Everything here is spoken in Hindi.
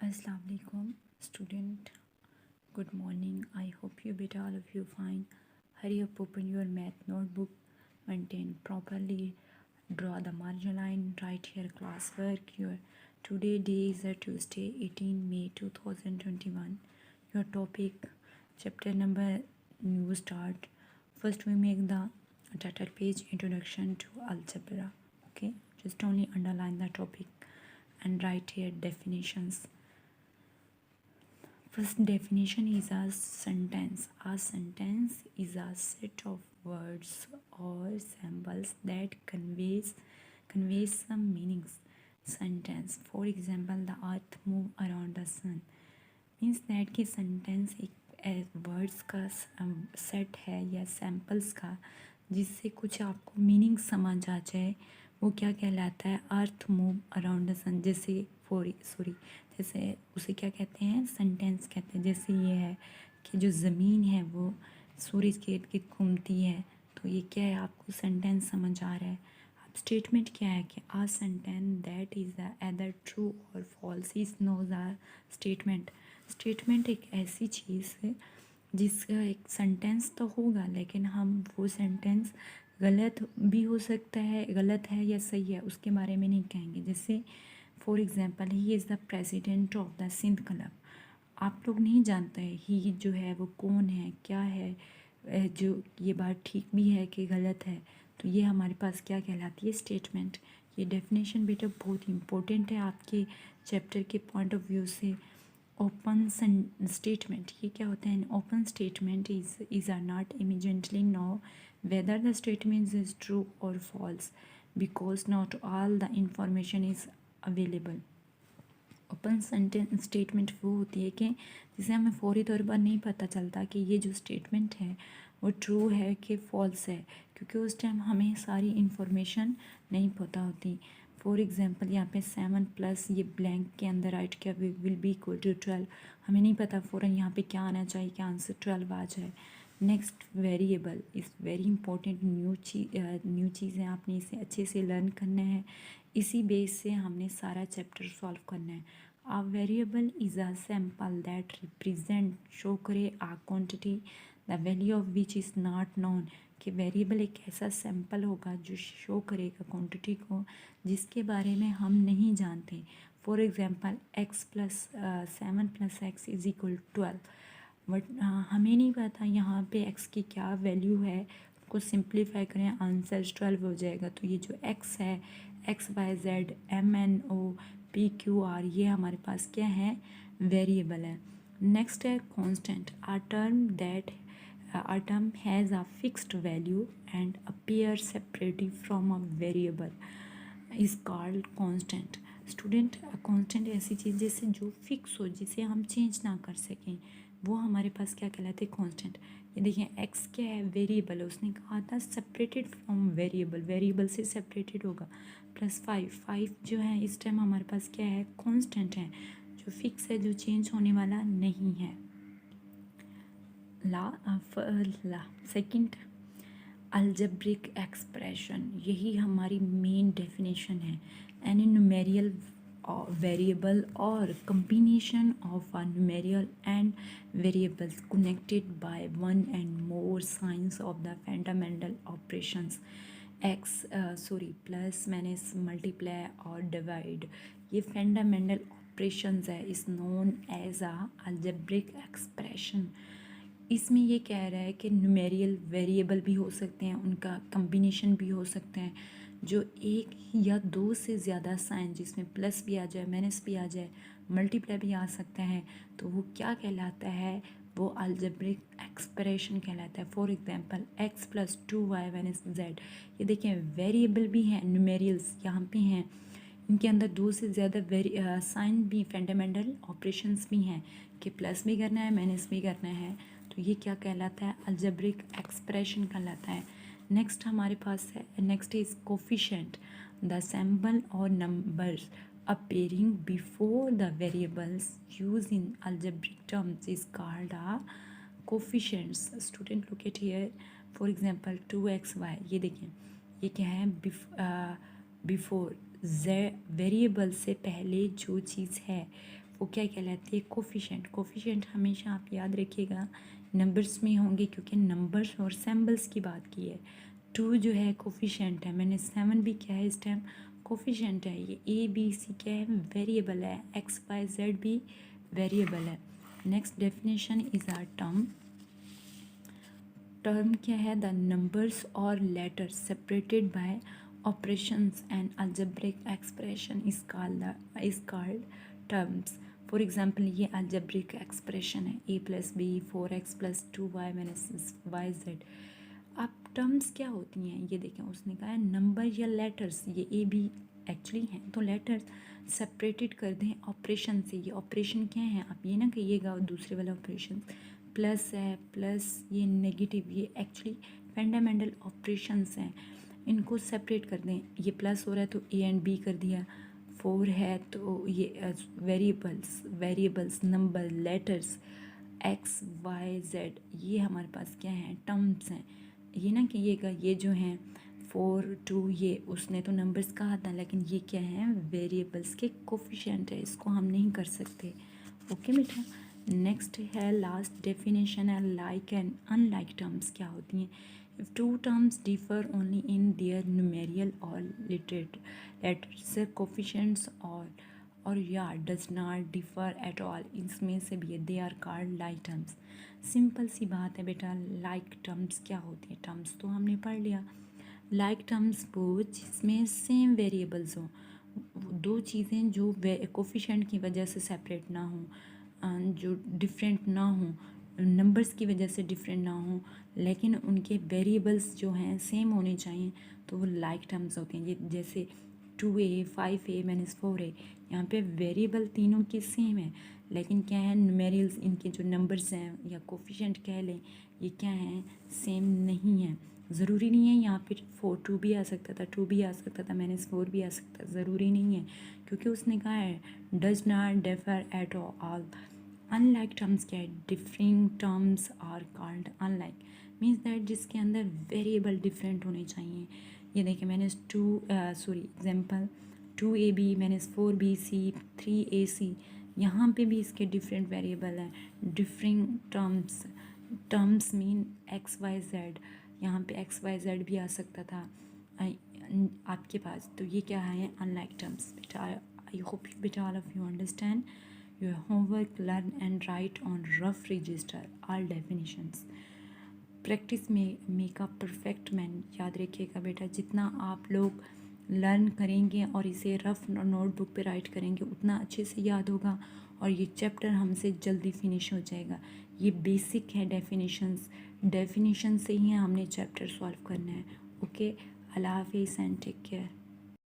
Assalamu alaikum, student. Good morning. I hope you beta all of you fine. Hurry up, open your math notebook, maintain properly, draw the margin line, write your classwork. Your today day is a Tuesday, 18 May 2021. Your topic, chapter number new start. First we make the title page introduction to algebra. Okay, just only underline the topic and write here definitions. First definition is a sentence. A sentence is a set of words or symbols that conveys some meanings. Sentence. For example, the earth move around the sun. Means that कि सेंटेंस एक वर्ड्स का सेट है या सैम्पल्स का जिससे कुछ आपको मीनिंग समझ आ जाए, वो क्या कहलाता है? अर्थ मूव अराउंड द सन। जैसे जैसे उसे क्या कहते हैं? सेंटेंस कहते हैं। जैसे ये है कि जो ज़मीन है वो सूरज के इर्द गिर्द घूमती है, तो ये क्या है? आपको सेंटेंस समझ आ रहा है। अब स्टेटमेंट क्या है कि a sentence that is either true और false is knows a statement. Statement एक ऐसी चीज़ है जिसका एक सेंटेंस तो होगा, लेकिन हम वो सेंटेंस गलत भी हो सकता है, गलत है या सही है उसके बारे में नहीं कहेंगे। जैसे for example, he is the president of the Sindh club. आप लोग नहीं जानते हैं ही जो है वो कौन है, क्या है, जो ये बात ठीक भी है कि गलत है, तो ये हमारे पास क्या कहलाती है? स्टेटमेंट। ये डेफिनेशन बेटा बहुत इंपॉर्टेंट है आपके चैप्टर के पॉइंट ऑफ व्यू से। ओपन स्टेटमेंट, ये क्या होता है? Open statement is are not immediately know whether the statement is true or false because not all the information is available. Open sentence statement वो होती है कि जिसे हमें फौरी तौर पर नहीं पता चलता कि ये जो स्टेटमेंट है वो ट्रू है कि फॉल्स है, क्योंकि उस टाइम हमें सारी इन्फॉर्मेशन नहीं पता होती। फॉर एग्ज़ाम्पल, यहाँ पे 7 प्लस ये ब्लैंक के अंदर राइट क्या विल बी इक्वल टू 12, हमें नहीं पता फ़ौरन यहाँ पे क्या आना चाहिए कि आंसर 12 आ जाए। Next, variable is very important new चीज़ है, आपने इसे अच्छे से लर्न करना है। इसी बेस से हमने सारा चैप्टर सॉल्व करना है। A variable is a sample that represent show करे a quantity the value of which is not known. कि वेरिएबल एक ऐसा सैम्पल होगा जो शो करेगा क्वांटिटी को जिसके बारे में हम नहीं जानते। For example, x plus 7 plus x is equal 12, but हमें नहीं पता यहाँ पे x की क्या वैल्यू है। उसको सिंप्लीफाई करें, आंसर 12 हो जाएगा। तो ये जो x है, x y z m n o p q r, ये हमारे पास क्या है? वेरिएबल है। नेक्स्ट है constant. A term has a fixed value and appears separately from a variable is called constant. Student, constant ऐसी चीज़ जैसे जो फिक्स हो, जिसे हम चेंज ना कर सकें, वो हमारे पास क्या कहलाते हैं? कांस्टेंट। ये देखिए एक्स क्या है? वेरिएबल है। उसने कहा था सेपरेटेड फ्रॉम वेरिएबल, वेरिएबल से सेपरेटेड होगा। प्लस 5 जो है इस टाइम हमारे पास क्या है? कांस्टेंट है, जो फिक्स है, जो चेंज होने वाला नहीं है। सेकंड, अलजेब्रिक एक्सप्रेशन, यही हमारी मेन डेफिनेशन है। Any numeral variable or combination of a numeral and variables connected by one and more signs of the fundamental operations plus minus multiply और डिवाइड, ये फंडामेंटल ऑपरेशंस है, is known as a algebraic expression. इसमें ये कह रहा है कि न्यूमेरियल वेरिएबल भी हो सकते हैं, उनका कम्बिनेशन भी हो सकते हैं, जो एक या दो से ज़्यादा साइन, जिसमें प्लस भी आ जाए, माइनस भी आ जाए, मल्टीप्लाई भी आ सकता है, तो वो क्या कहलाता है? वो अलजेब्रिक एक्सप्रेशन कहलाता है। For example, x plus 2y minus Z, ये देखिए वेरिएबल भी हैं, न्यूमेरियल्स यहाँ पे हैं, इनके अंदर दो से ज़्यादा साइन भी, फंडामेंटल ऑपरेशंस भी हैं कि प्लस भी करना है, माइनस भी करना है, तो ये क्या कहलाता है? अलजेब्रिक एक्सप्रेशन कहलाता है। नेक्स्ट हमारे पास है, next is coefficient, the symbol और numbers appearing before the variables used in algebraic terms is called a coefficients. Student, look at here, for example 2xy, ये देखिए ये क्या है? बिफोर वेरिएबल से पहले जो चीज़ है वो क्या कहलाती है, कोफिशेंट। कोफिशेंट हमेशा आप याद रखिएगा नंबर्स में होंगे, क्योंकि नंबर्स और सैम्बल्स की बात की है। 2 जो है कोफिशेंट है, मैंने 7 भी क्या है इस टाइम कोफिशेंट है। ये ए बी सी क्या है, वेरिएबल है। एक्स वाई जेड भी वेरिएबल है। Next definition is are term. Term क्या है, द नंबर्स और letters separated by operations and algebraic expression is called terms. For example ये अलजेब्रिक एक्सप्रेशन है, a + b 4x + 2y - yz। अब टर्म्स क्या होती हैं ये देखें, उसने कहा है नंबर या लेटर्स, ये ए बी एक्चुअली हैं, तो लेटर्स सेपरेटेड कर दें ऑपरेशन से। ये ऑपरेशन क्या है, आप ये ना कहिएगा दूसरे वाला ऑपरेशन प्लस है, प्लस ये नेगेटिव, ये एक्चुअली फंडामेंटल ऑपरेशंस हैं, इनको सेपरेट कर दें। ये प्लस हो रहा है तो ए एंड बी कर दिया, 4 है तो ये variables number letters x y z, ये हमारे पास क्या है, टर्म्स हैं। ये ना कहिएगा ये जो हैं 4 2 ये उसने तो नंबर्स कहा था, लेकिन ये क्या है, वेरिएबल्स के कोफिशिएंट है, इसको हम नहीं कर सकते। ओके बेटा। नेक्स्ट है लास्ट डेफिनेशन है लाइक एंड अनलाइक टर्म्स क्या होती हैं। If two terms differ only in their numeral और लेटर्स कोफिशिएंट्स और या does not differ at all, इसमें से भी they are called like terms. Simple सी बात है बेटा, लाइक टर्म्स क्या होती है, टर्म्स तो हमने पढ़ लिया। लाइक टर्म्स वो जिसमें सेम वेरिएबल्स हों, दो चीज़ें जो कोफिशिएंट की वजह से सेपरेट ना हों, जो डिफरेंट ना हों, नंबर्स की वजह से डिफरेंट ना हों, लेकिन उनके वेरिएबल्स जो हैं सेम होने चाहिए, तो वो लाइक टर्म्स होते हैं। ये जैसे 2a 5a - 4a, यहाँ पे वेरिएबल तीनों के सेम है, लेकिन क्या है, न्यूमेरियल्स इनके जो नंबर्स हैं या कोफिशिएंट कह लें, ये क्या हैं, सेम नहीं है। ज़रूरी नहीं है यहाँ पे 2 भी आ सकता था, 2 भी आ सकता था, -4 भी आ सकता था, ज़रूरी नहीं है, क्योंकि उसने कहा है does not differ at all. Unlike terms क्या है, differing terms are called unlike, means that जिसके अंदर वेरिएबल डिफरेंट होने चाहिए। ये देखिए एग्जाम्पल 2ab - 4bc 3ac, यहाँ पे भी इसके डिफरेंट वेरिएबल हैं। Differing terms mean x y z, यहाँ पे एक्स वाई जेड भी आ सकता था आपके पास, तो ये क्या है, अनलाइक टर्म्स। बेटा आई होप बेटा all of you understand your homework, learn and right on rough register all definitions. Practice में मेक अ परफेक्ट मैन, याद रखिएगा बेटा, जितना आप लोग लर्न करेंगे और इसे रफ नोटबुक पे राइट करेंगे उतना अच्छे से याद होगा, और ये चैप्टर हमसे जल्दी फिनिश हो जाएगा। ये बेसिक है डेफिनेशन से ही हमने चैप्टर सॉल्व करना है। ओके, अल्लाह हाफिज़ एंड टेक केयर।